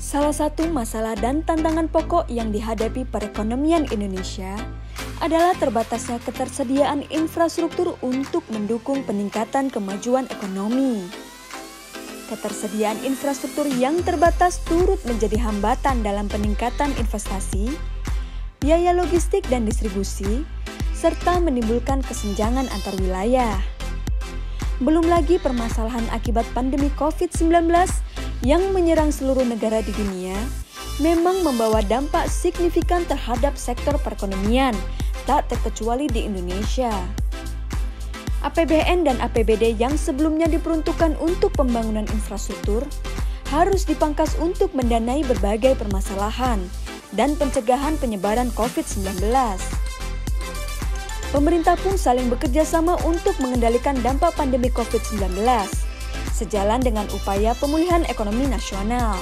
Salah satu masalah dan tantangan pokok yang dihadapi perekonomian Indonesia adalah terbatasnya ketersediaan infrastruktur untuk mendukung peningkatan kemajuan ekonomi. Ketersediaan infrastruktur yang terbatas turut menjadi hambatan dalam peningkatan investasi, biaya logistik dan distribusi, serta menimbulkan kesenjangan antar wilayah. Belum lagi permasalahan akibat pandemi COVID-19 yang menyerang seluruh negara di dunia memang membawa dampak signifikan terhadap sektor perekonomian, tak terkecuali di Indonesia. APBN dan APBD yang sebelumnya diperuntukkan untuk pembangunan infrastruktur harus dipangkas untuk mendanai berbagai permasalahan dan pencegahan penyebaran COVID-19. Pemerintah pun saling bekerja sama untuk mengendalikan dampak pandemi COVID-19, sejalan dengan upaya pemulihan ekonomi nasional.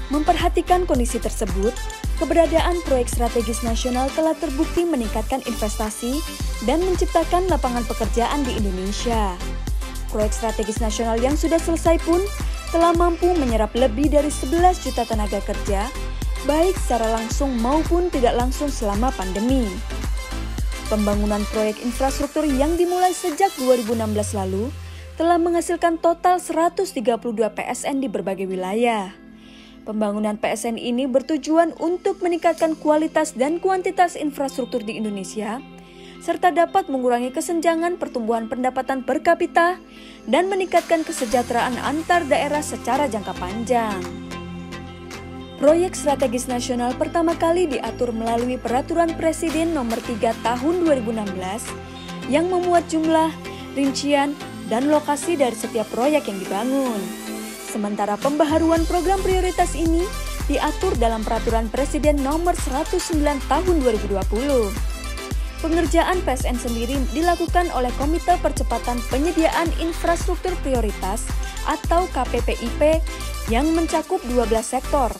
Memperhatikan kondisi tersebut, keberadaan proyek strategis nasional telah terbukti meningkatkan investasi dan menciptakan lapangan pekerjaan di Indonesia. Proyek strategis nasional yang sudah selesai pun telah mampu menyerap lebih dari 11 juta tenaga kerja, baik secara langsung maupun tidak langsung selama pandemi. Pembangunan proyek infrastruktur yang dimulai sejak 2016 lalu telah menghasilkan total 132 PSN di berbagai wilayah. Pembangunan PSN ini bertujuan untuk meningkatkan kualitas dan kuantitas infrastruktur di Indonesia, serta dapat mengurangi kesenjangan pertumbuhan pendapatan per kapita dan meningkatkan kesejahteraan antar daerah secara jangka panjang. Proyek strategis nasional pertama kali diatur melalui Peraturan Presiden Nomor 3 Tahun 2016 yang memuat jumlah, rincian, dan lokasi dari setiap proyek yang dibangun. Sementara pembaharuan program prioritas ini diatur dalam Peraturan Presiden Nomor 109 Tahun 2020. Pengerjaan PSN sendiri dilakukan oleh Komite Percepatan Penyediaan Infrastruktur Prioritas atau KPPIP yang mencakup 12 sektor,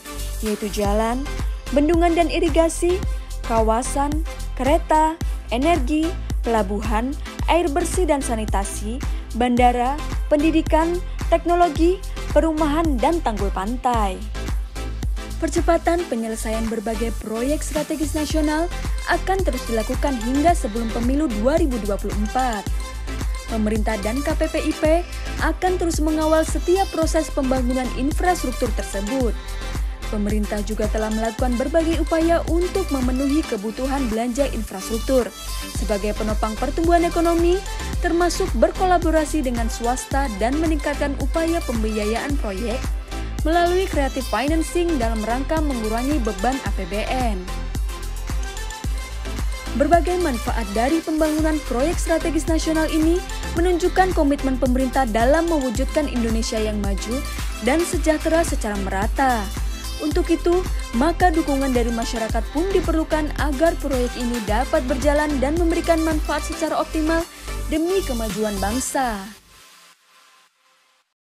yaitu jalan, bendungan dan irigasi, kawasan, kereta, energi, pelabuhan, air bersih dan sanitasi, bandara, pendidikan, teknologi, perumahan, dan tanggul pantai. Percepatan penyelesaian berbagai proyek strategis nasional akan terus dilakukan hingga sebelum pemilu 2024. Pemerintah dan KPPIP akan terus mengawal setiap proses pembangunan infrastruktur tersebut. Pemerintah juga telah melakukan berbagai upaya untuk memenuhi kebutuhan belanja infrastruktur sebagai penopang pertumbuhan ekonomi, termasuk berkolaborasi dengan swasta dan meningkatkan upaya pembiayaan proyek melalui creative financing dalam rangka mengurangi beban APBN. Berbagai manfaat dari pembangunan proyek strategis nasional ini menunjukkan komitmen pemerintah dalam mewujudkan Indonesia yang maju dan sejahtera secara merata. Untuk itu, maka dukungan dari masyarakat pun diperlukan agar proyek ini dapat berjalan dan memberikan manfaat secara optimal demi kemajuan bangsa.